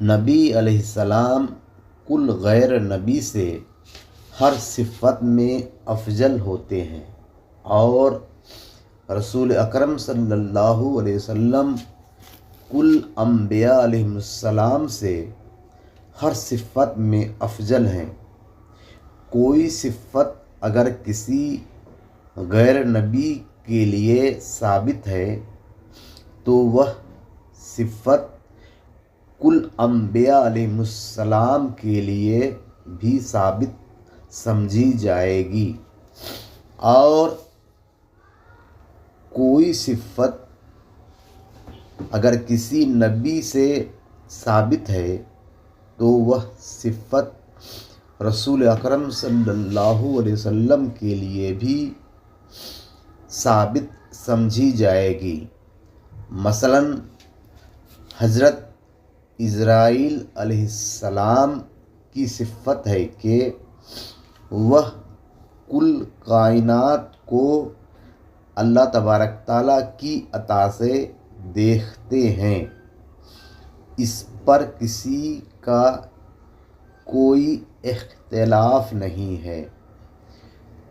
نبی علیہ السلام کل غیر نبی سے ہر صفت میں افضل ہوتے ہیں، اور رسول اکرم صلی اللہ علیہ وسلم کل انبیاء علیہ السلام سے ہر صفت میں افضل ہیں۔ کوئی صفت اگر کسی غیر نبی کے لیے ثابت ہے تو وہ صفت کل انبیاء علیہ السلام کے لیے بھی ثابت سمجھی جائے گی، اور کوئی صفت اگر کسی نبی سے ثابت ہے تو وہ صفت رسول اکرم صلی اللہ علیہ وسلم کے لیے بھی ثابت سمجھی جائے گی۔ مثلاً حضرت عزرائیل علیہ السلام کی صفت ہے کہ وہ کل کائنات کو اللہ تبارک تعالیٰ کی عطا سے دیکھتے ہیں، اس پر کسی کا کوئی اختلاف نہیں ہے۔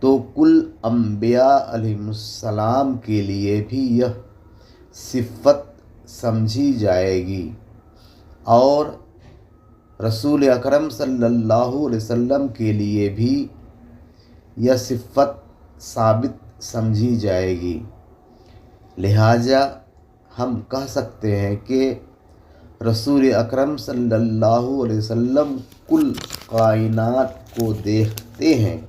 تو کل انبیاء علیہ السلام کے لیے بھی یہ صفت سمجھی جائے گی، اور رسول اکرم صلی اللہ علیہ وسلم کے لیے بھی یہ صفت ثابت سمجھی جائے گی۔ لہٰذا ہم کہہ سکتے ہیں کہ رسول اکرم صلی اللہ علیہ وسلم کل کائنات کو دیکھتے ہیں۔